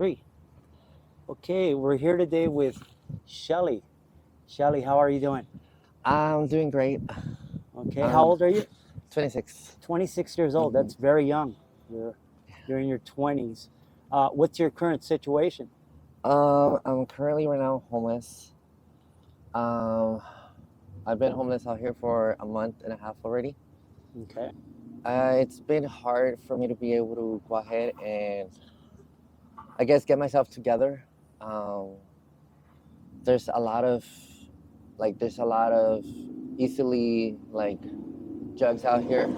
Three. Okay, we're here today with Shelly. Shelly, how are you doing? I'm doing great. Okay, how old are you? 26. 26 years old. Mhm. That's very young. You're in your 20s. What's your current situation? I'm currently right now homeless. Um, I've been homeless out here for a month and a half already. Okay. It's been hard for me to be able to go ahead and, I guess, get myself together. Um, there's a lot of, there's a lot of easily, drugs out here.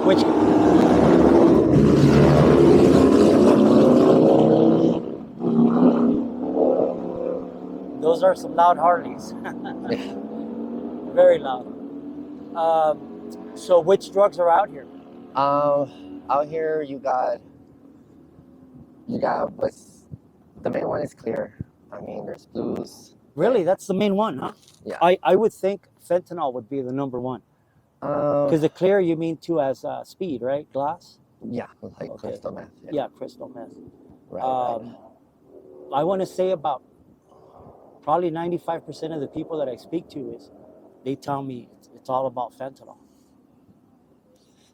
Which those are some loud Harleys. Very loud. So which drugs are out here? Out here you got what's the main one is clear. I mean, there's blues. Really, that's the main one, huh? Yeah. I would think fentanyl would be the number one. Um, Because the clear you mean too as speed, right? Glass? yeah, like Okay. crystal meth. Yeah, crystal meth. Right, Um, I want to say about probably 95% of the people that I speak to is they tell me it's all about fentanyl.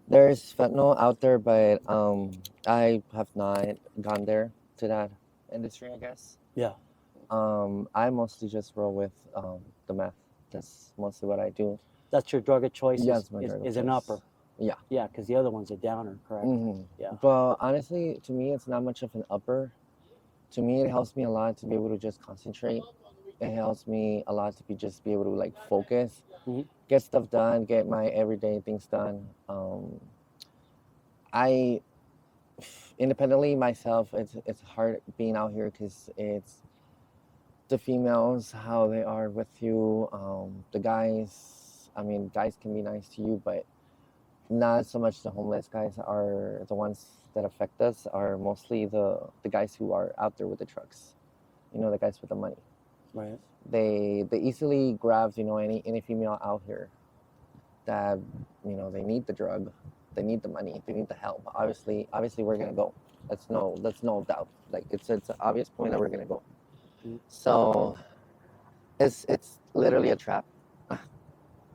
There's fentanyl out there, but I have not gone there to that industry, I guess. Yeah. I mostly just roll with the meth. That's mostly what I do. That's your drug of choice Yeah, it's my is, drug of is an choice. upper. Yeah. Yeah, because the other one's a downer, correct? Yeah. But honestly, to me, it's not much of an upper. To me, it helps me a lot to be able to just concentrate. It helps me a lot to be able to focus, Mhm. get stuff done, get my everyday things done. I independently myself, it's hard being out here because it's the females how they are with you. The guys, I mean, guys can be nice to you, but not so much the homeless guys are the ones that affect us. Are mostly the guys who are out there with the trucks. You know, the guys with the money. Right. They easily grab any female out here that they need the drug, they need the money, they need the help. Obviously we're gonna go. That's no doubt. Like it's an obvious point that we're gonna go. Mhm. So it's literally a trap.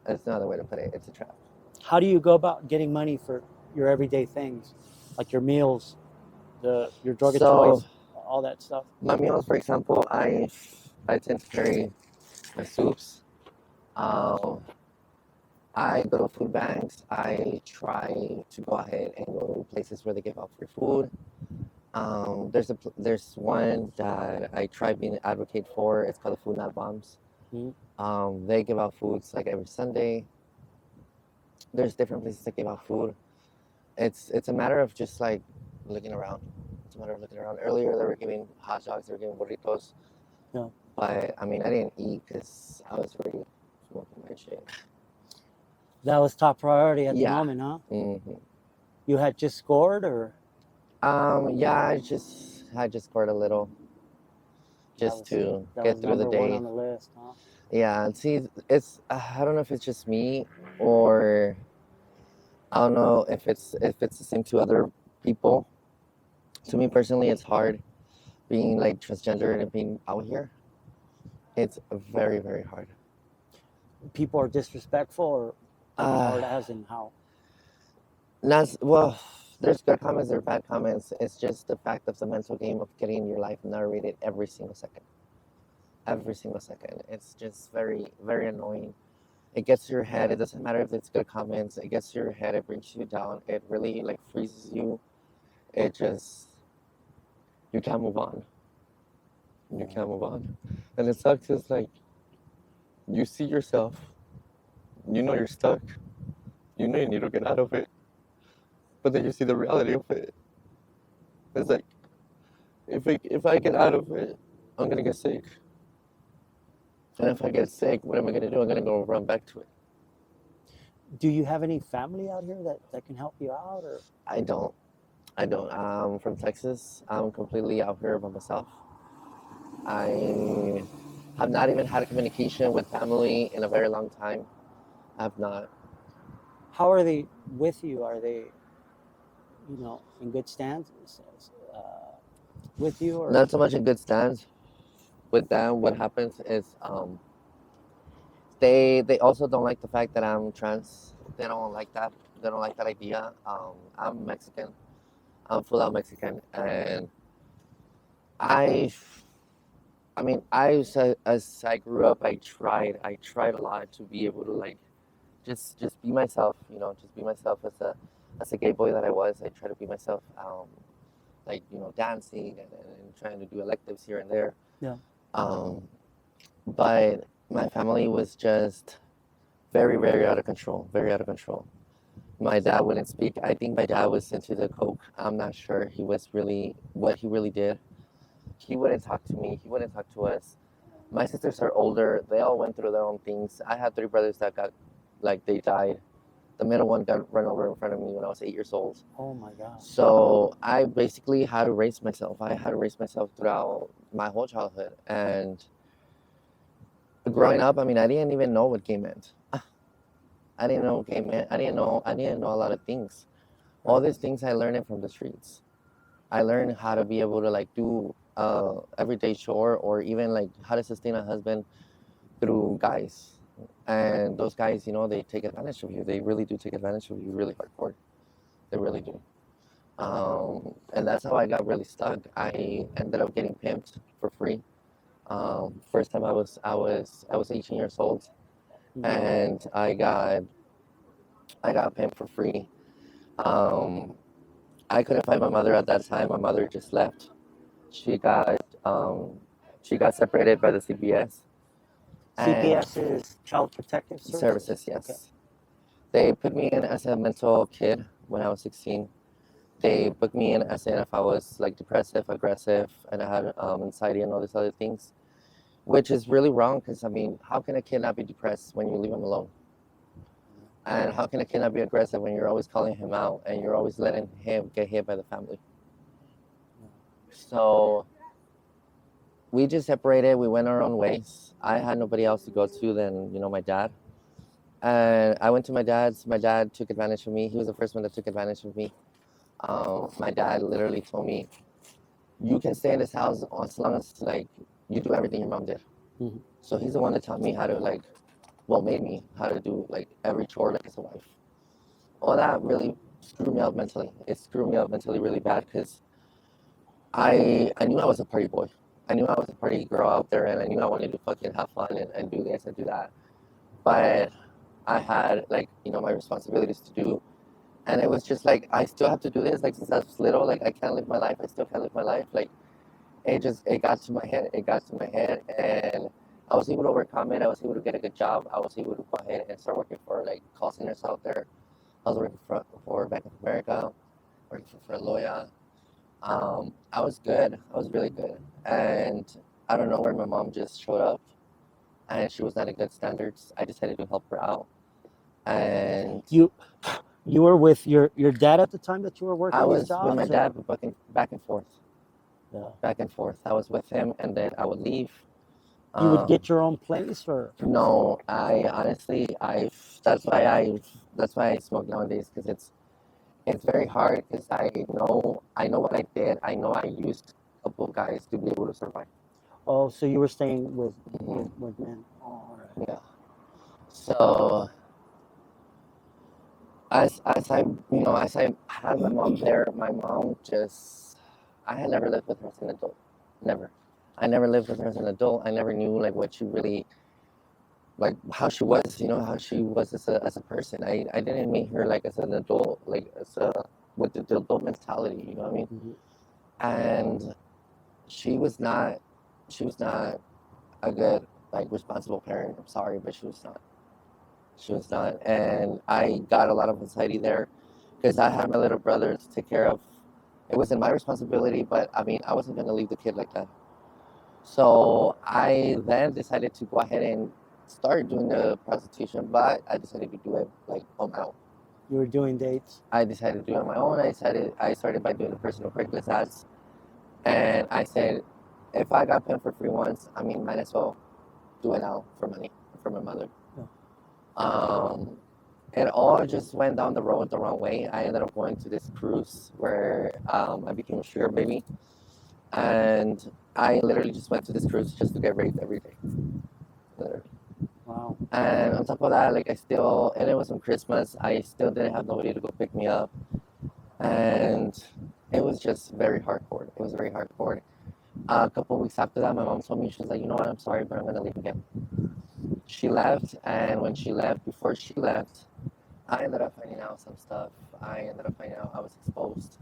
That's another way to put it. It's a trap. How do you go about getting money for your everyday things, like your meals, your drug of So choice, all that stuff? my meals, for example, I tend to carry my soups. Um, I go to food banks. I try to go ahead and go to places where they give out free food. There's one that I try being an advocate for. It's called the Food Not Bombs. Mhm. They give out foods like every Sunday. There's different places that give out food. It's a matter of just looking around. It's a matter of looking around. Earlier they were giving hot dogs, they were giving burritos. Yeah. But I mean, I didn't eat because I was already smoking my shit. That was top priority at the Yeah. moment, huh? hmm You had just scored, or Yeah, I just scored a little just to that get was through the number one day. on the list, huh? Yeah, and see, I don't know if it's just me or I don't know if it's the same to other people. To me personally, it's hard being transgender and being out here. It's very, very hard. People are disrespectful, or hard Uh, as in how? well, there's good comments, there's bad comments. It's just the fact of the mental game of getting your life narrated every single second. Every single second. It's just very, very annoying. It gets to your head. It doesn't matter if it's good comments. It gets to your head. It brings you down. It really freezes you. It just you can't move on. You can't move on, and it sucks. It's you see yourself. You know you're stuck. You know you need to get out of it, but then you see the reality of it. It's if I get out of it, I'm gonna get sick, and if I get sick, what am I gonna do? I'm gonna go run back to it. Do you have any family out here that can help you out, or? I don't. I don't. I'm from Texas. I'm completely out here by myself. I have not even had a communication with family in a very long time. I have not. How are they with you? Are they, in good stands? with you, or Not so much in good stands. With them, what happens is they also don't like the fact that I'm trans. They don't like that. They don't like that idea. I'm Mexican. I'm full out Mexican, and I I mean, as I grew up, I tried a lot to be able to like just be myself, just be myself as a gay boy that I was. I tried to be myself, like dancing and trying to do electives here and there. yeah, Um, but my family was just very out of control, very out of control. My dad wouldn't speak. I think my dad was into the coke. I'm not sure he was really what he really did. He wouldn't talk to me. He wouldn't talk to us. My sisters are older. They all went through their own things. I had three brothers that got, like, they died. The middle one got run over in front of me when I was 8 years old. oh my god, So I basically had to raise myself. I had to raise myself throughout my whole childhood. And growing up, I mean, I didn't even know what gay meant. I didn't know what gay meant. I didn't know a lot of things. All these things I learned it from the streets. I learned how to be able to like do everyday chore or even like how to sustain a husband through guys. And those guys, they take advantage of you. They really do take advantage of you really hardcore. They really do. And that's how I got really stuck. I ended up getting pimped for free. First time I was 18 years old, and I got pimped for free. Um, I couldn't find my mother at that time. My mother just left. She got um, she got separated by the CPS and CPS is Child Protective Services. services. Okay. Yes, they put me in as a mental kid when I was 16. They booked me in as if I was like depressive, aggressive, and I had anxiety and all these other things, which is really wrong because I mean, how can a kid not be depressed when you leave him alone? And how can a kid not be aggressive when you're always calling him out and you're always letting him get hit by the family? So we just separated. We went our own ways. I had nobody else to go to than my dad. And I went to my dad's. My dad took advantage of me. He was the first one that took advantage of me. My dad literally told me, "You can stay in this house as long as like you do everything your mom did." Mhm. So he's the one that taught me how to made me how to do like every chore like as a wife. All that really screwed me up mentally. It screwed me up mentally really bad because I knew I was a party boy. I knew I was a party girl out there, and I knew I wanted to fucking have fun and do this and do that. But I had my responsibilities to do, and it was just like I still have to do this. Like since I was little, like I can't live my life. I still can't live my life. Like it got to my head. It got to my head, and I was able to overcome it. I was able to get a good job. I was able to go ahead and start working for like call centers out there. I was working for Bank of America, working for a lawyer. I was good. I was really good. And I don't know where my mom just showed up and she was not in good standards. I decided to help her out. And You you were with your dad at the time that you were I working these was with my jobs, or dad, but back and forth, yeah, back and forth. I was with him and then I would leave. you would Um, get your own place, or no, I honestly, that's why I smoke nowadays because it's very hard because I know what I did. I know I used a couple of guys to be able to survive. oh, so you were staying with Mhm. with men. Oh, all right. Yeah. So as I had my mom there, my mom just I had never lived with her as an adult. Never. I never lived with her as an adult. I never knew like what she really like how she was, how she was as a person. I didn't meet her like as an adult, like as a with the adult mentality, you know what I mean? Mhm. And she was not she was not a good like responsible parent. I'm sorry, but she was not. She was not. And I got a lot of anxiety there because I had my little brother to take care of. It wasn't my responsibility, but I mean, I wasn't going to leave the kid like that. So I then decided to go ahead and start doing the prostitution, but I decided to do it like on my own. You were doing dates. I decided to do it on my own. I started by doing the personal Craigslist ads, and I said, if I got paid for free once, I mean, might as well do it now for money for my mother. Yeah. Um, it all just went down the road the wrong way. I ended up going to this cruise where I became a sugar baby. And I literally just went to this cruise just to get raped every day. Literally. Wow. And on top of that, like and it was on Christmas, I still didn't have nobody to go pick me up. And it was just very hardcore. It was very hardcore. A couple of weeks after that, my mom told me, she was like, you know what, I'm sorry, but I'm going to leave again. She left, and when she left, before she left, I ended up finding out some stuff. I ended up finding out I was exposed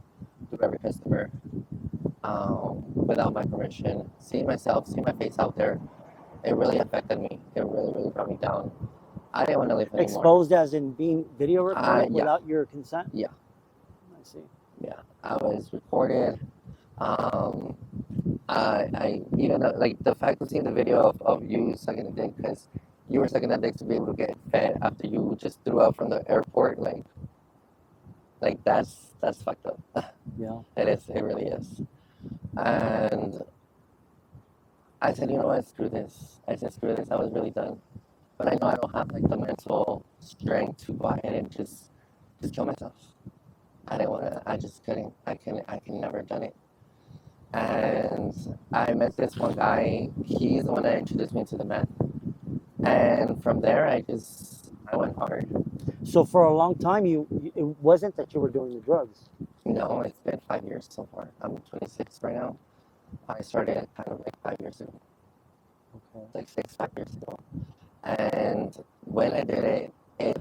to every customer without my permission. Seeing my face out there, it really affected me. It really, really brought me down. I didn't want to live anymore. Exposed as in being video recorded Yeah. without your consent? Yeah. I see. Yeah, I was recorded. I even like the fact of seeing the video of you sucking a dick because you were sucking that dick to be able to get fed after you just threw out from the airport. Like that's fucked up. Yeah. It is. It really is. And I said, you know what, screw this. I said, screw this. I was really done. But I know I don't have like the mental strength to go ahead and just kill myself. I didn't want to. I just couldn't. I can never done it. And I met this one guy. He's the one that introduced me to the meth. And from there, I went hard. So for a long time, it wasn't that you were doing the drugs. No, it's been 5 years so far. I'm 26 right now. I started kind of like 5 years ago. Okay. Like 5 years ago. And when I did it, it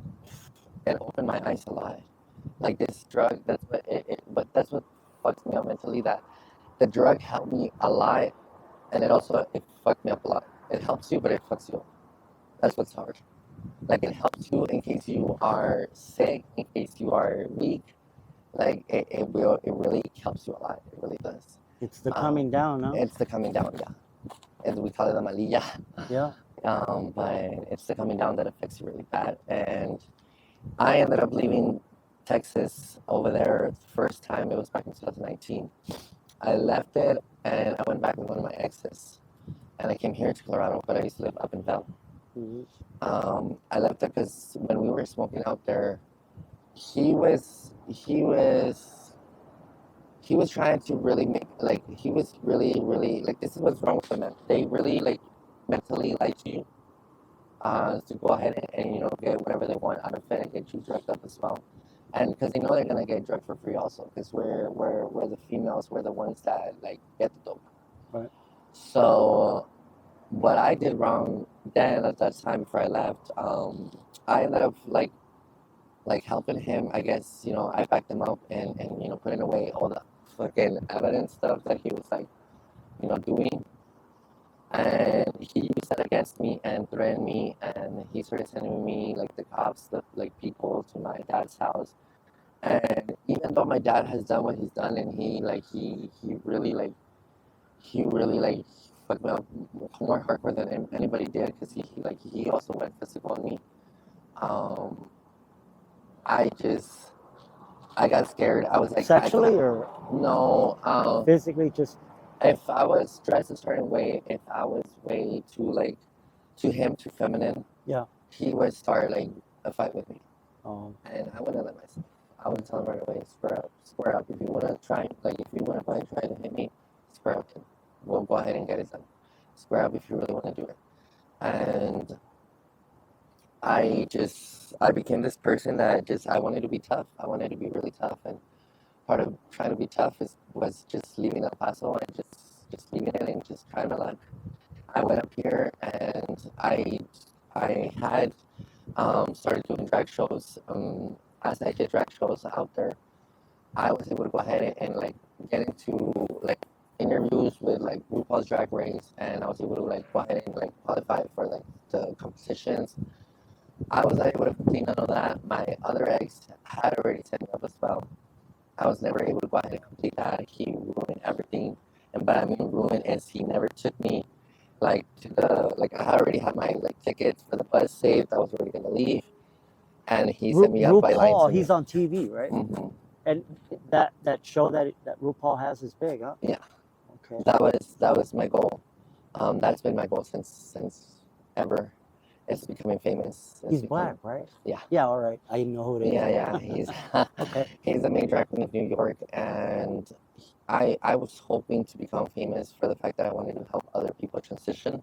opened my eyes a lot. Like this drug, but that's what fucks me up mentally. That the drug helped me a lot, and it fucked me up a lot. It helps you, but it fucks you up. That's what's hard. Like it helps you in case you are sick, in case you are weak. Like it really helps you a lot. It really does. It's the coming down, huh? It's the coming down, yeah. As we call it, the malilla. Yeah. But it's the coming down that affects you really bad. And I ended up leaving Texas over there the first time. It was back in 2019. I left it and I went back with one of my exes. And I came here to Colorado, but I used to live up in Val. Mm-hmm. I left it because when we were smoking out there, he was trying to really make he was really like this is what's wrong with them. They really like mentally lie to you to go ahead and get whatever they want out of it and get you drugged up as well. And because they know they're gonna get drugged for free also, because we're the females, we're the ones that like get the dope. Right. So what I did wrong then at that time before I left, I ended up like helping him. I guess I backed him up and putting away all the fucking evidence stuff that he was like doing. And he used that against me and threatened me, and he started sending me like the cops, people to my dad's house. And even though my dad has done what he's done, and he really fucked me up more hardcore than anybody did, because he also went physical on me. Um, I got scared. I was like, Sexually or no, physically, just if I was dressed a certain way, if I was way too feminine, yeah. he would start like a fight with me. Oh. And I wouldn't let myself. I would tell him right away, square up. If you want to try, like if you want to go ahead and try to hit me, square up. We'll go ahead and get it done. Square up if you really want to do it. And I became this person that I wanted to be tough. I wanted to be really tough, and part of trying to be tough was just leaving El Paso and just leaving it and just trying my luck. I went up here and I had started doing drag shows. As I did drag shows out there, I was able to go ahead and like get into like interviews with like RuPaul's Drag Race, and I was able to like go ahead and like qualify for like the competitions. I was not able to complete none of that. My other ex had already set me up as well. I was never able to go ahead and complete that. He ruined everything. And but I mean ruined is he never took me like to the I already had my like tickets for the bus saved. I was already gonna leave. And he set me up by lying RuPaul, to me. he's on TV, right? Mm-hmm. And that show that RuPaul has is big, huh? Yeah. Okay. That was my goal. That's been my goal since ever. It's becoming famous. He's black, right? Yeah. Yeah, all right. I know who it is. Yeah. He's Okay. he's the main drag queen of New York, and I was hoping to become famous for the fact that I wanted to help other people transition,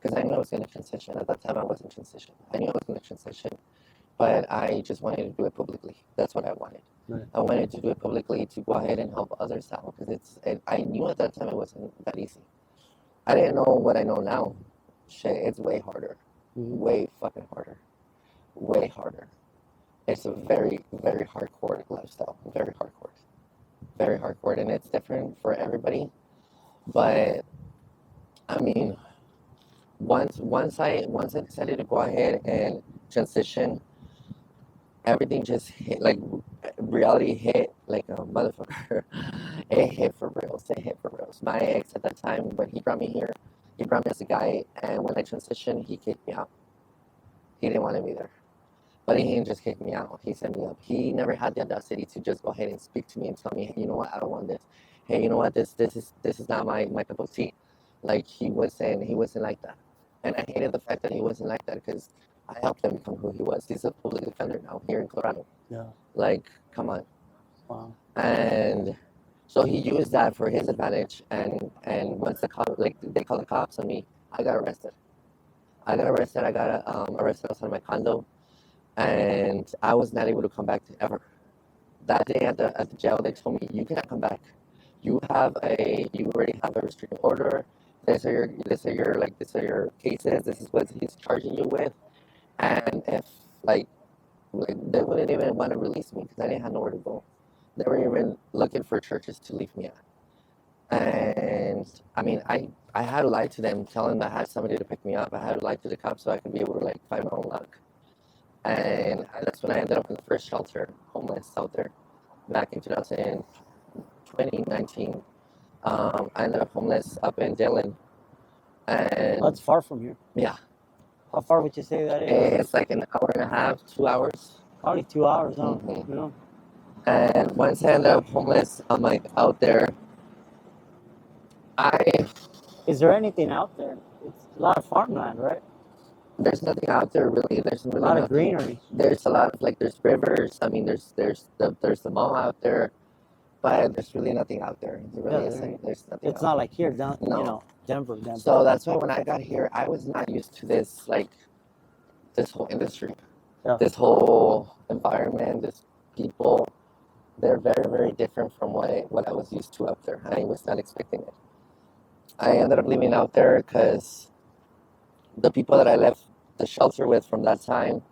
because I knew I was going to transition. At that time, I wasn't transition. I knew I was going to transition, but I just wanted to do it publicly. That's what I wanted. Right. I wanted to do it publicly to go ahead and help others out, because I knew at that time it wasn't that easy. I didn't know what I know now. Shit, it's way harder. Way fucking harder. Way harder. It's a very, very hardcore lifestyle. Very hardcore. Very hardcore, and it's different for everybody. But I mean, once I decided to go ahead and transition, everything just hit, like reality hit like a motherfucker. It hit for reals. It hit for reals. My ex at that time, when he brought me here, he brought me as a guy, and when I transitioned, he kicked me out. He didn't want to be there. But he didn't just kick me out. He sent me up. He never had the audacity to just go ahead and speak to me and tell me, hey, you know what, I don't want this. Hey, you know what, this is not my cup of tea. Like he wasn't like that. And I hated the fact that he wasn't like that, because I helped him become who he was. He's a public defender now here in Colorado. Yeah. Like, come on. Wow. And so he used that for his advantage. And once they called the cops on me, I got arrested. I got arrested outside my condo, and I was not able to come back ever. That day at the jail, they told me, you cannot come back. You already have a restraining order. These are your cases. This is what he's charging you with. And if like they wouldn't even want to release me, because I didn't have nowhere to go. They were even looking for churches to leave me at. And I mean, I had to lie to them, telling them I had somebody to pick me up. I had to lie to the cops so I could be able to like find my own luck. And that's when I ended up in the first shelter, homeless out there, back in 2019. I ended up homeless up in Dillon. And That's far from here. yeah, How far would you say that is? it's like an hour and a half, 2 hours. Probably 2 hours, huh? Mhm. You know? And once I ended up homeless, I'm like out there. Is there anything out there? It's a lot of farmland, right? There's nothing out there really. There's A really lot of nothing. greenery. There's a lot of there's rivers. I mean, there's the mall out there, but there's really nothing out there. There really isn't. There's nothing. It's not like here, down, No. Denver. So that's why when I got here, I was not used to this whole industry, Yeah. this whole environment, this people. They're very, very different from what I was used to up there. I was not expecting it. I ended up living out there because the people that I left the shelter with from that time,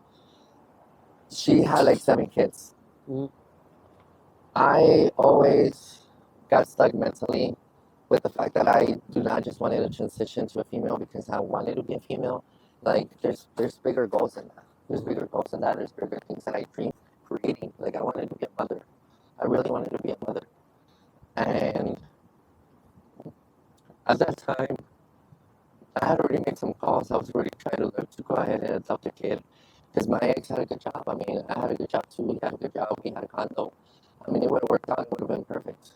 she had like 7 kids. Mhm. I always got stuck mentally with the fact that I do not just wanted to transition to a female because I wanted to be a female. Like there's bigger goals than that. There's bigger goals than that. There's bigger things that I dream creating. Like I wanted to be a mother. I really wanted to be a mother. And at that time, I had already made some calls. I was already trying to look to go ahead and adopt a kid because my ex had a good job. I mean, I had a good job too. He had a good job. We had a condo. I mean, it would have worked out. It would have been perfect.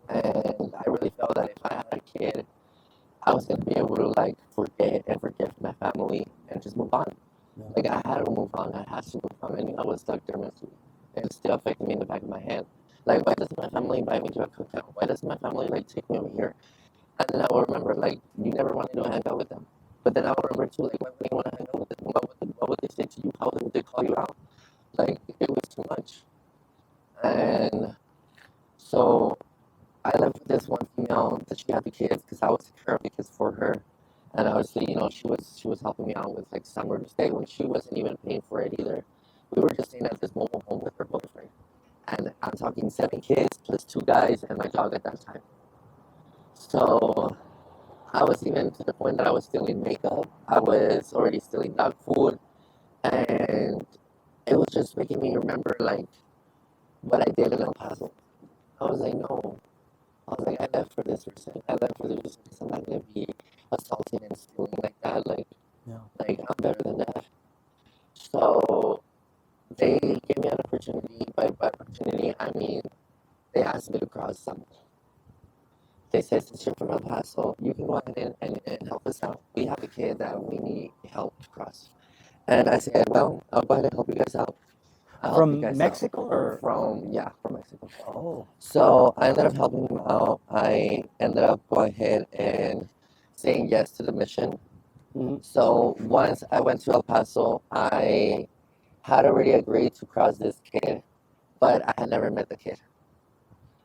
And I really felt that if I had a kid, I was gonna be able to like forget and forgive my family and just move on. Yeah. Like I had to move on. I had to move on. I mean, I was stuck there mentally. It still affected me in the back of my head. Like, why doesn't my family invite me to a cookout? Why doesn't my family like take me over here? And then I will remember, like, you never wanted to hang out with them. But then I will remember too, like, why would you want to hang out with them? What would they say to you? How would they call you out? Like, it was too much. And so I lived with this one female that she had the kids because I was taking care of the kids for her. And obviously, she was helping me out with like somewhere to stay when she wasn't even paying for it either. We were just staying at this mobile home with her boyfriend. And I'm talking 7 kids plus 2 guys and my dog at that time. So I was even to the point that I was stealing makeup. I was already stealing dog food. And it was just making me remember like what I did in El Paso. I was like, no. I was like, I left for this reason. I left for this reason because I'm not gonna be assaulting and stealing like that. Yeah. Like I'm better than that. So they gave me an opportunity. By opportunity, I mean they asked me to cross something. They said, since you're from El Paso, you can go ahead and help us out. We have a kid that we need help to cross. And I said, well, I'll go ahead and help you guys out. I'll help you From guys Mexico or? out. From Mexico. Oh, So I ended up helping him out. I ended up going ahead and saying yes to the mission. mhm. So once I went to El Paso, I had already agreed to cross this kid, but I had never met the kid.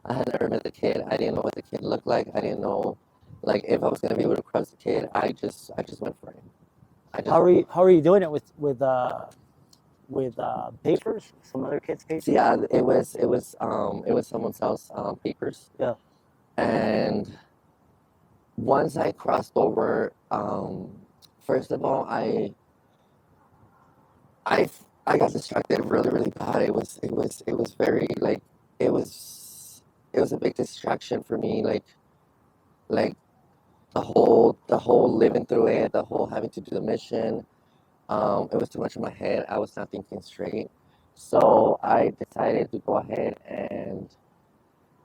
I had never met the kid. I didn't know what the kid looked like. I didn't know, like, if I was gonna be able to cross the kid. I just went for it. I just went for it. How are you doing it with papers? Some other kids' papers? So yeah, it was someone else's papers, Yeah. and once I crossed over, first of all, I I got distracted really really bad. It was very like it was it was a big distraction for me. Like the whole living through it, the whole having to do the mission. It was too much in my head. I was not thinking straight. So I decided to go ahead and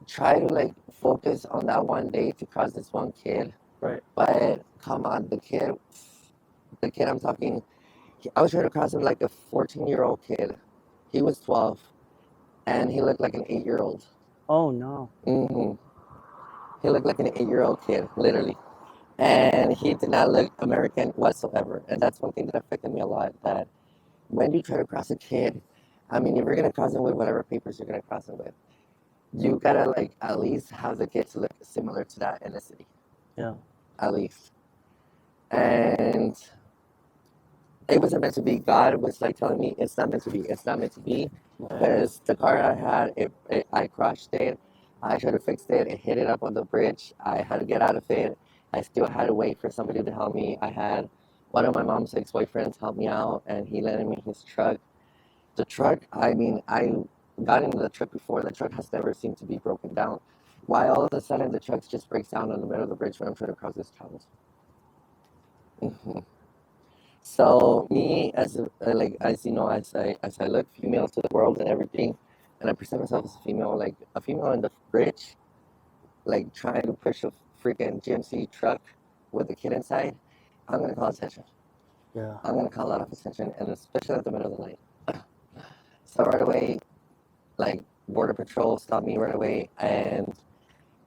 try to like focus on that one day to cross this one kid. Right. But come on, the kid I'm talking, I was trying to cross him like a 14-year-old kid. He was 12, and he looked like an 8-year-old. Oh no. Hmm He looked like an 8-year-old kid, literally. And he did not look American whatsoever. And that's one thing that affected me a lot. That when you try to cross a kid, I mean, if you're gonna cross him with whatever papers you're gonna cross him with, you gotta like at least have the kid to look similar to that ethnicity, Yeah. at least. And it wasn't meant to be. God was like telling me it's not meant to be. It's not meant to be because the car I had, I crashed it. I tried to fix it. It hit it up on the bridge. I had to get out of it. I still had to wait for somebody to help me. I had one of my mom's ex-boyfriends help me out, and he lent me his truck. The truck, I mean, I got into the truck before. The truck has never seemed to be broken down. Why all of a sudden the truck just breaks down in the middle of the bridge when I'm trying to cross this channel? Hmm So me, as like as you know, as I look female to the world and everything, and I present myself as a female in the bridge, like trying to push a freaking GMC truck with a kid inside, I'm gonna call attention. Yeah. I'm gonna call a lot of attention, and especially at the middle of the night. So right away, like border patrol stopped me right away, and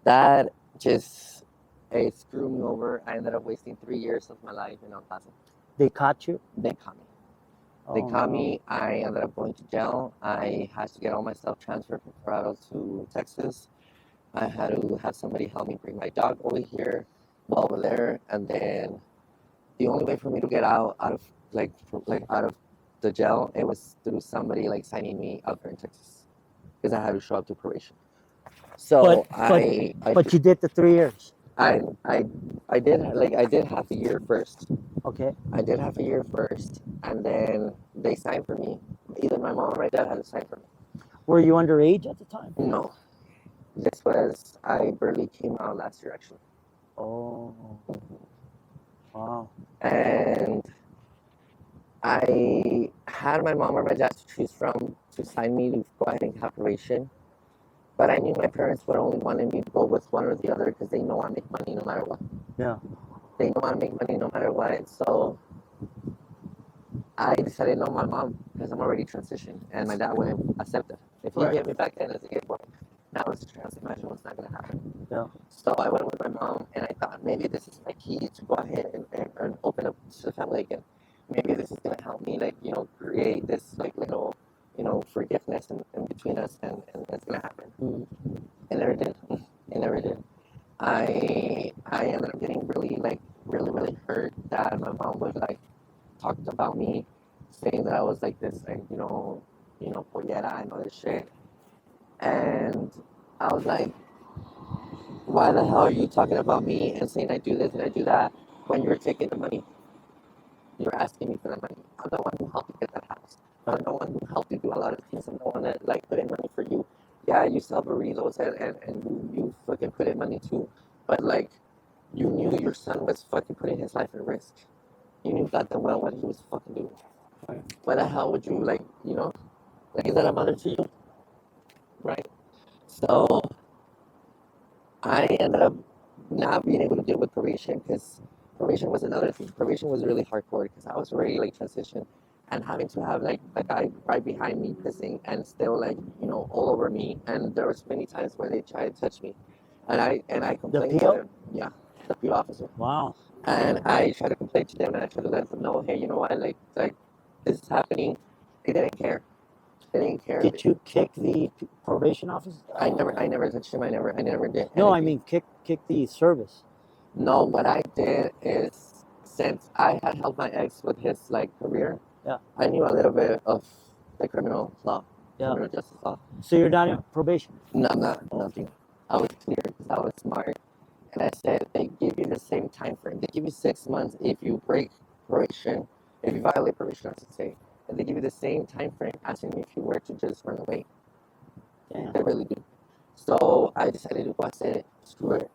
that just it screwed me over. I ended up wasting 3 years of my life in El Paso. They caught you? They caught me. They Oh caught no. me. I ended up going to jail. I had to get all my stuff transferred from Colorado to Texas. I had to have somebody help me bring my dog over here, while over there, and then the only way for me to get out of out of the jail, it was through somebody like signing me out there in Texas because I had to show up to probation. But So but but you did the 3 years. I I I did half a year first. Okay. I did half a year first, and then they signed for me. Either my mom or my dad had to sign for me. Were you underage at the time? No, this was I barely came out last year actually, Oh wow. and I had my mom or my dad to choose from to sign me to go ahead and have probation. But I knew my parents would only wanted me to go with one or the other because they know I make money no matter what. Yeah. They know I make money no matter what. So I decided no, my mom, because I'm already transitioned, and my dad wouldn't accept it. If he Right. hit me back then as a gay boy, now as a trans, imagine what's not going to happen. Yeah. So I went with my mom, and I thought maybe this is my key to go ahead and open up to the family again. Maybe this is going to help me, like, create this, like, little, forgiveness in between us, and it's going to happen. Mm. It never did. It never did. I ended up getting really, like, really, really hurt that my mom would, like, talked about me, saying that I was like this, like, pollera and all this shit. And I was like, why the hell are you talking about me and saying I do this and I do that when you're taking the money? You're asking me for the money. I'm the one who helped you get that house. I'm the one who helped you do a lot of things. I'm the one that like put in money for you. Yeah, you sell burritos and you fucking put in money too. But like you knew your son was fucking putting his life at risk. You knew goddamn well what he was fucking doing. Why the hell would you like is that a mother to you? Right. So I ended up not being able to deal with probation because probation was another thing. Probation was really hardcore because I was already like transitioned. and having to have like a guy right behind me pissing and still like all over me. And there was many times where they tried to touch me, and I complained to PO? them. Yeah, the PO officer. Wow. And I tried to complain to them, and I tried to let them know, hey, you know what, like this is happening. They didn't care. They didn't care. Did you kick the probation officer? I never touched him. I never did. No, I anything. mean kick the service. No, what I did is, since I had helped my ex with his like career, Yeah. I knew a little bit of the criminal law, Yeah. criminal justice law. So you're not in probation. No, I'm not nothing. I was clear because I was smart, and I said they give you the same time frame. They give you 6 months if you break probation, if you violate probation, I should say, and they give you the same time frame as if you were to just run away. Damn. They really do. So I decided to go. I said, screw it.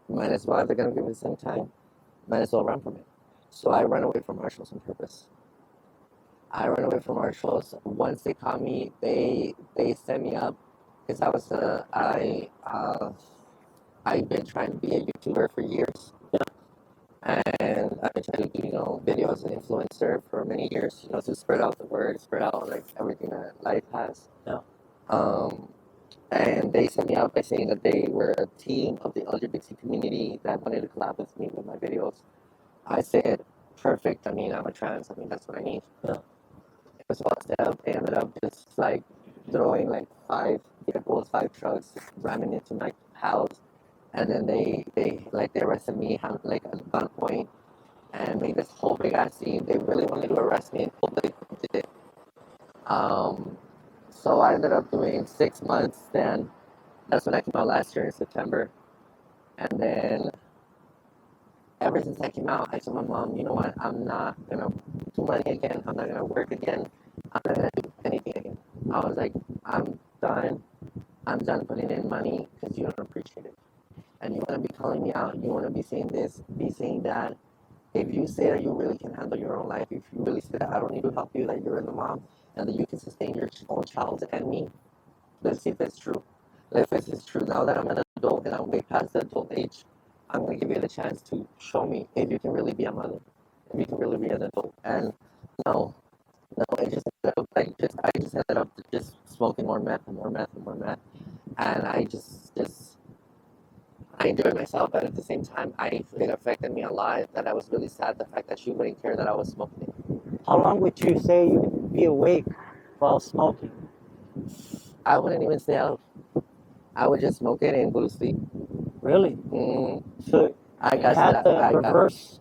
Might as well, if they're gonna give me the same time, might as well run from it. So I ran away from marshals on purpose. I ran away from marshals. Once they caught me, they set me up because I've been trying to be a YouTuber for years. And I've been trying to do, videos and influencer for many years, to spread out the word, spread out like everything that life has. Yeah. And they set me up by saying that they were a team of the LGBT community that wanted to collab with me with my videos. I said, perfect. I mean, I'm a trans. I mean, that's what I need. Yeah. It was all set up. They ended up just like throwing like 5 vehicles, 5 trucks, ramming into my house. And then they arrested me like at gunpoint and made this whole big ass scene. They really wanted to arrest me in public. Did it. So I ended up doing 6 months. Then that's when I came out last year in September. And then ever since I came out, I told my mom, you know what, I'm not gonna do money again. I'm not gonna work again. I'm not gonna do anything again. I was like, I'm done. I'm done putting in money because you don't appreciate it. And you wanna be calling me out. You wanna be saying this, be saying that. If you say that you really can handle your own life, if you really say that I don't need to help you, that you're the mom, and that you can sustain your own child and me, let's see if it's true. If it's true now that I'm an adult and I'm way past the adult age, I'm going to give you the chance to show me if you can really be a mother, if you can really be an adult. And no, it just ended up I just ended up just smoking more meth and more meth and more meth. And I I enjoyed myself, but at the same time, it affected me a lot. That I was really sad, the fact that she wouldn't care that I was smoking it. How long would you say you would be awake while smoking? I wouldn't even stay out. I would just smoke it and go to sleep. Really? So I got had the reverse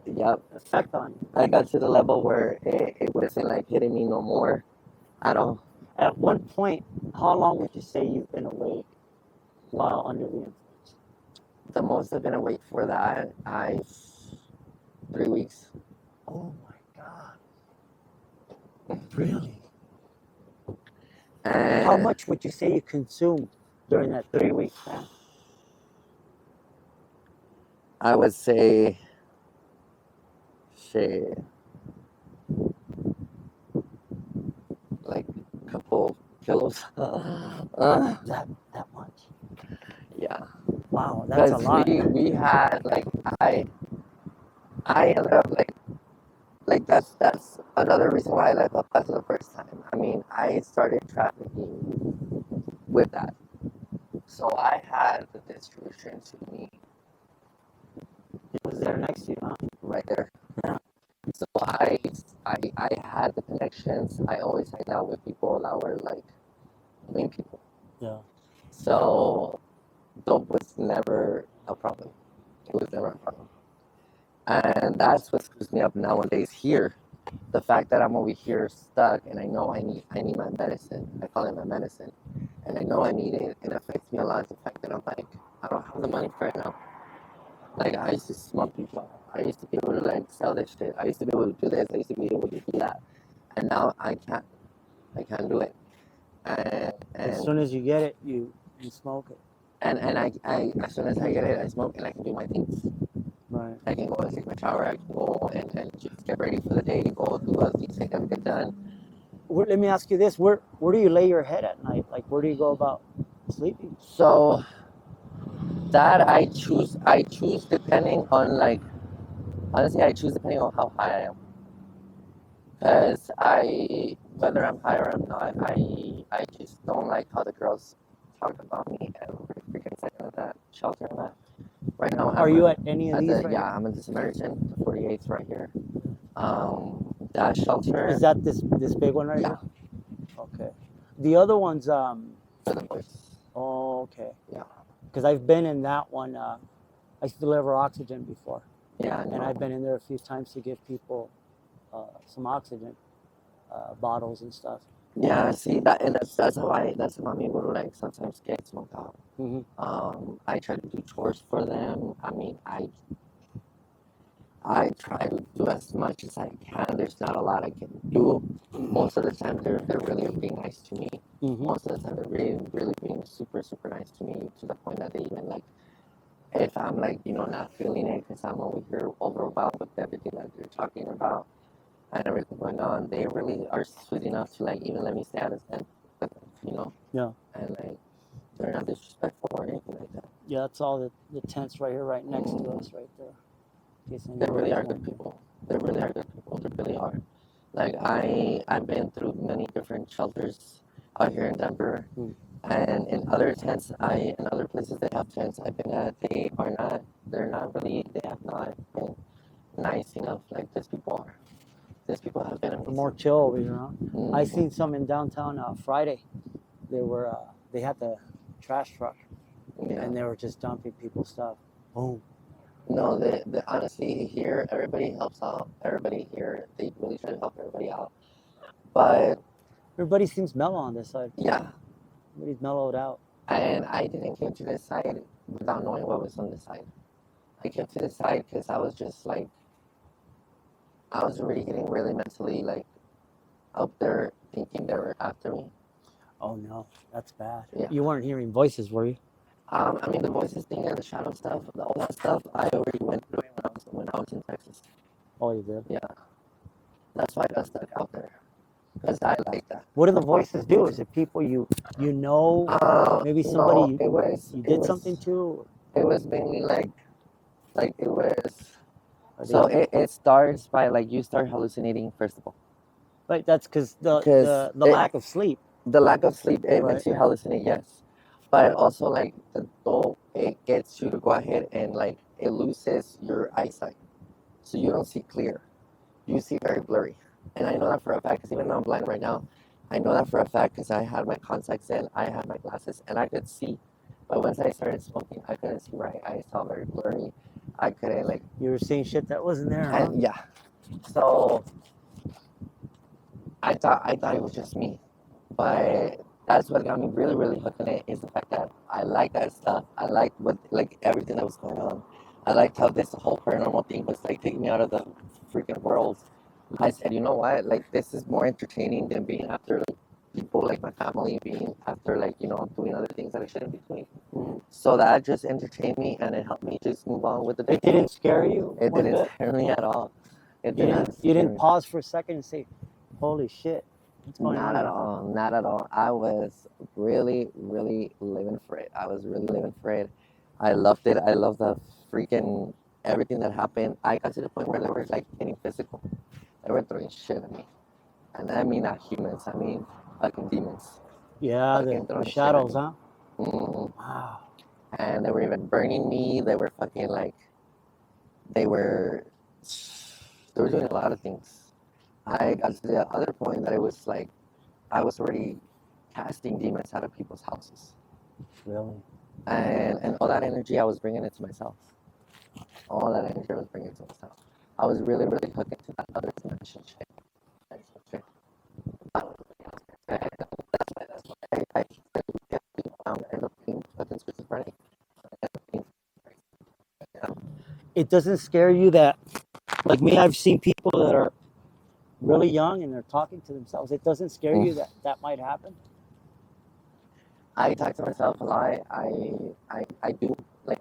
effect on you. I got to the level where it wasn't like hitting me no more at all. At one point, how long would you say you've been awake while under the influence? The most I've been awake for that, 3 weeks. Oh my God. Really? And how much would you say you consumed during that 3-week time? I would say, like a couple kilos. That much? Yeah. Wow, that's a lot. We had I ended up that's another reason why I left El Paso the first time. I mean, I started trafficking with that, so I had the distribution to me. It was there next to you, huh? Right there. Yeah. So I had the connections. I always hanged out with people that were like main people. Yeah. So dope was never a problem. It was never a problem. And that's what screws me up nowadays here. The fact that I'm over here stuck and I know I need my medicine. I call it my medicine. And I know I need it. It affects me a lot. The fact that I'm like, I don't have the money for it now. Like I used to smoke people. I used to be able to like sell this shit. I used to be able to do this. I used to be able to do that. And now I can't. I can't do it. And as soon as you get it, you smoke it. And I as soon as I get it, I smoke and I can do my things. Right. I can go and take my shower. I can go and just get ready for the day. Go do other things I gotta get done. Let me ask you this: Where do you lay your head at night? Like, where do you go about sleeping? So that I choose depending on honestly, I choose depending on how high I am. Because whether I'm high or I'm not, I just don't like how the girls talk about me every freaking second of that shelter I'm at. Right now, Are you at any of these right yeah, here? I'm in this American, the 48th right here. That shelter. Is that this big one right Yeah. here? Okay. The other ones, For the boys. oh, okay. Yeah. Because I've been in that one. I used to deliver oxygen before. Yeah. And I've been in there a few times to give people some oxygen bottles and stuff. Yeah, see that, and that's why me would like sometimes get smoked out. Mm-hmm. I try to do chores for them. I mean, I try to do as much as I can. There's not a lot I can do. Most of the time, they're really being nice to me. Mm-hmm. Most of the time, they're really being super nice to me, to the point that they even like, if I'm like, not feeling it because I'm over here overwhelmed with everything that they're talking about and everything going on, they really are sweet enough to like even let me stay out of them, Yeah. and like they're not disrespectful or anything like that. Yeah, that's all the tents right here, right next to us, right there. They really are good people. They really are good people. They really are. Like I've been through many different shelters out here in Denver, and in other tents, in other places they have tents I've been at, they have not been nice enough like these people are. These people have been amazing. More chill over here, huh? I seen some in downtown Friday. They had the trash truck, and they were just dumping people's stuff. Boom. No, honestly here everybody helps out. Everybody here, they really try to help everybody out. But everybody seems mellow on this side. Yeah. Everybody's mellowed out. And I didn't come to this side without knowing what was on this side. I came to this side because I was just like, I was already getting really mentally like up there thinking they were after me. Oh no, that's bad. Yeah. You weren't hearing voices, were you? I mean, the voices thing and the shadow stuff, all that stuff, I already went through it when I was in Texas. Oh, you did? Yeah. That's why I got stuck out there. Because I like that. What do the voices do? Is it people you know? Maybe somebody you did something to? It was mainly like it was. So it starts by like you start hallucinating first of all. Like that's because the lack of sleep. The lack of sleep, it makes you hallucinate, yes. But also like it gets you to go ahead and like it loses your eyesight. So you don't see clear. You see very blurry. And I know that for a fact because even though I'm blind right now, I know that for a fact because I had my contacts in, I had my glasses, and I could see. But once I started smoking, I couldn't see right. I saw very blurry. I couldn't like. You were seeing shit that wasn't there. Huh? And yeah. So I thought it was just me, but that's what got me really hooked on it is the fact that I like that stuff. I liked everything that was going on. I liked how this whole paranormal thing was like taking me out of the freaking world. I said, you know what? Like this is more entertaining than being after like people like my family, being after like doing other things that I shouldn't be doing. So that just entertained me and it helped me just move on with the day. It didn't scare you? It didn't scare me at all. You didn't pause for a second and say, "Holy shit, what's going on?" Not at all. I was really living for it. I was really living for it. I loved it. I loved the freaking everything that happened. I got to the point where they were like getting physical. They were throwing shit at me. And I mean not humans, I mean fucking demons. Yeah, the shadows, huh? Wow. And they were even burning me. They were fucking like, they were doing a lot of things. I got to the other point that it was like, I was already casting demons out of people's houses. Really? And all that energy, I was bringing it to myself. All that energy I was bringing it to myself. I was really hooked into that other dimension shit. That's why I end up being fucking schizophrenic. It doesn't scare you that, like me, I've seen people that are really young and they're talking to themselves. It doesn't scare you that might happen? I talk to myself a lot. I do. Like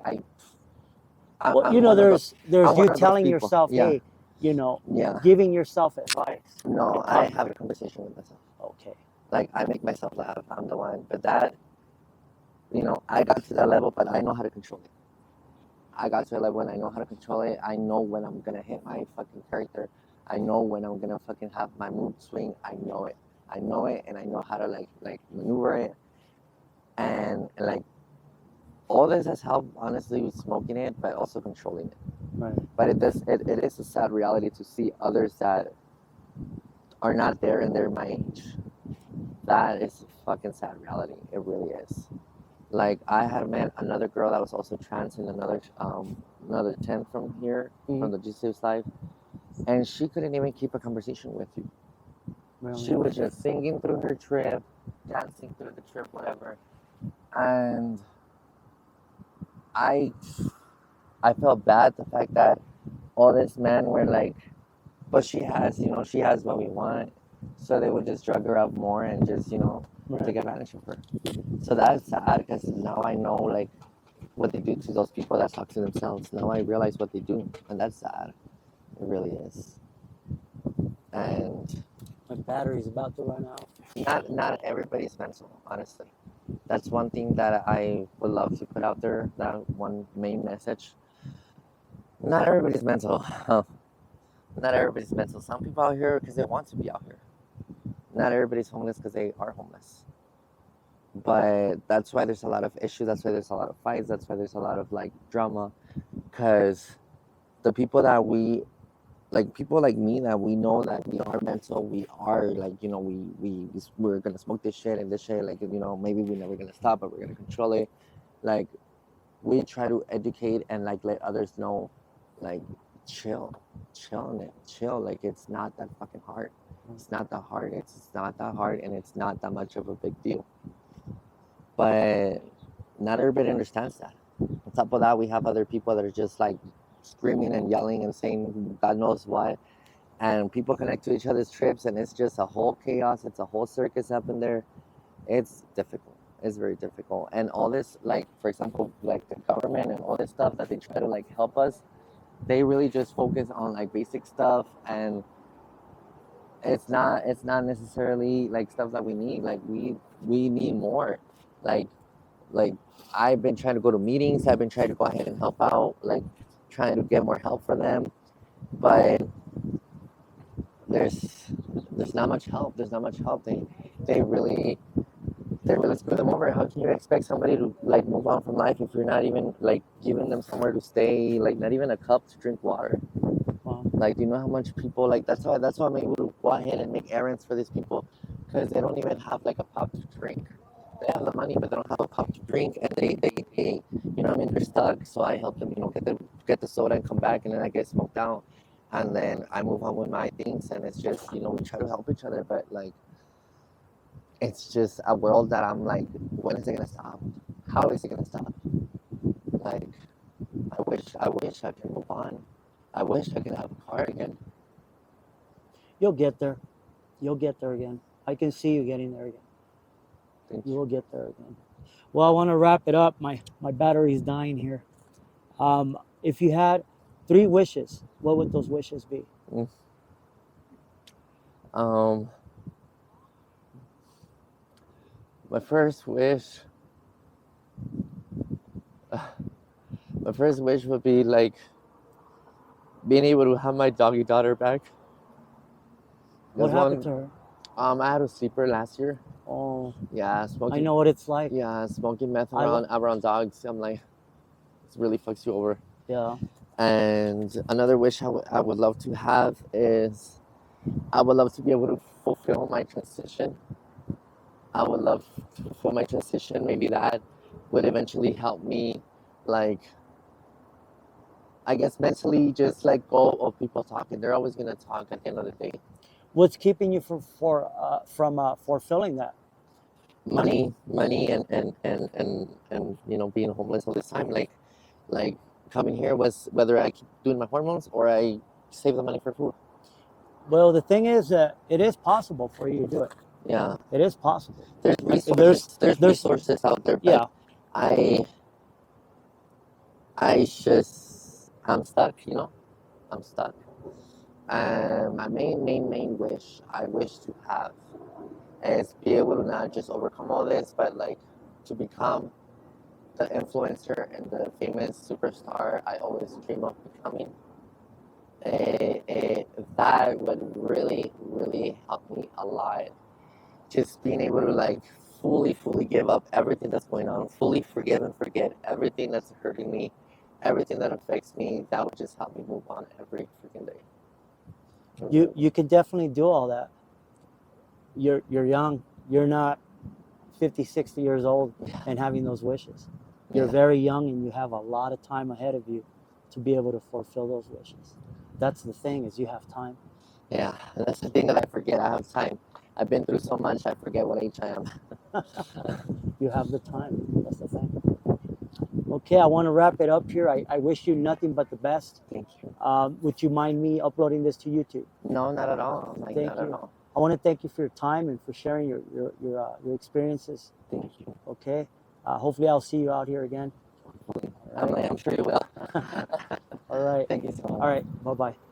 well, there's you telling yourself, hey, giving yourself advice. No, I have a conversation with myself. Okay. Like I make myself laugh. I'm the one. But that, I got to that level, but I know how to control it. I got to a level when I know how to control it. I know when I'm gonna hit my fucking character. I know when I'm gonna fucking have my mood swing. I know it. I know it, and I know how to like maneuver it. And like all this has helped, honestly, with smoking it, but also controlling it. Right. But it is a sad reality to see others that are not there and they're my age. That is a fucking sad reality. It really is. Like I had met another girl that was also trans in another tent from here, from the GC's life, and she couldn't even keep a conversation with you. Really? She was just singing through her trip, dancing through the trip, whatever. And I I felt bad the fact that all these men were like, but she has, she has what we want. So they would just drug her up more and just, take advantage of her. So that's sad because now I know like what they do to those people that talk to themselves. Now I realize what they do, and that's sad. It really is. And My battery's about to run out. not everybody's mental, honestly. That's one thing that I would love to put out there. That one main message. Not everybody's mental. Not everybody's mental. Some people out here because they want to be out here. Not everybody's homeless because they are homeless. But that's why there's a lot of issues. That's why there's a lot of fights. That's why there's a lot of like drama. Because the people that people like me that we know that we are mental, we are like, we're gonna smoke this shit and this shit, like, maybe we're never gonna stop, but we're gonna control it. Like, we try to educate and like let others know, like, chill on it, chill. Like, it's not that fucking hard. It's not that hard. It's not that hard, and it's not that much of a big deal. But not everybody understands that. On top of that, we have other people that are just like screaming and yelling and saying God knows what. And people connect to each other's trips, and it's just a whole chaos. It's a whole circus up in there. It's difficult. It's very difficult. And all this, like, for example, like the government and all this stuff that they try to like help us, they really just focus on like basic stuff, and it's not necessarily like stuff that we need. Like we need more. Like like I've been trying to go to meetings. I've been trying to go ahead and help out, like trying to get more help for them, but there's not much help. There's not much help. They really they really screw them over. How can you expect somebody to like move on from life if you're not even like giving them somewhere to stay, like not even a cup to drink water? Wow. Like, do you know how much people like that's why I'm able to go ahead and make errands for these people, because they don't even have like a pop to drink. They have the money, but they don't have a pop to drink, and they they're stuck. So I help them, get the soda and come back, and then I get smoked out, and then I move on with my things, and it's just, we try to help each other, but like, it's just a world that I'm like, when is it gonna stop? How is it gonna stop? Like, I wish I could move on. I wish I could have a car again. You'll get there. You'll get there again. I can see you getting there again. Thank You you. will get there again. Well, I want to wrap it up. My battery's dying here. If you had 3 wishes, what would those wishes be? Um, my first wish, would be like being able to have my doggy daughter back. What There's happened one. to her? I had a sleeper last year. Oh, Yeah, I smoking. know what it's like. Yeah, smoking meth I lo- around dogs. I'm like, it really fucks you over. Yeah. And another wish I would love to have is I would love to be able to fulfill my transition. I would love to fulfill my transition. Maybe that would eventually help me, like, I guess mentally just let go of people talking. They're always gonna talk at the end of the day. What's keeping you from fulfilling that? Money, and being homeless all this time. Like coming here was whether I keep doing my hormones or I save the money for food. Well, the thing is that it is possible for you to do it. Yeah, It is possible. there's resources. There's resources out there, but Yeah. I'm stuck. I'm stuck. And my main wish I wish to have is be able to not just overcome all this, but like to become the influencer and the famous superstar I always dream of becoming. that would really, really help me a lot. Just being able to like fully give up everything that's going on, fully forgive and forget everything that's hurting me, everything that affects me. That would just help me move on every freaking day. You can definitely do all that. You're young. You're not 50, 60 years old and having those wishes. You're very young and you have a lot of time ahead of you to be able to fulfill those wishes. That's the thing, is you have time. Yeah, and that's the thing that I forget. I have time. I've been through so much, I forget what age I am. You have the time. That's the thing. Okay, I want to wrap it up here. I wish you nothing but the best. Thank you. Would you mind me uploading this to YouTube? No, not at all. Like, Thank not you. at all. I want to thank you for your time and for sharing your experiences. Thank you. Okay. Hopefully, I'll see you out here again. I'm sure you will. All right. Thank you so much. All right. Bye bye.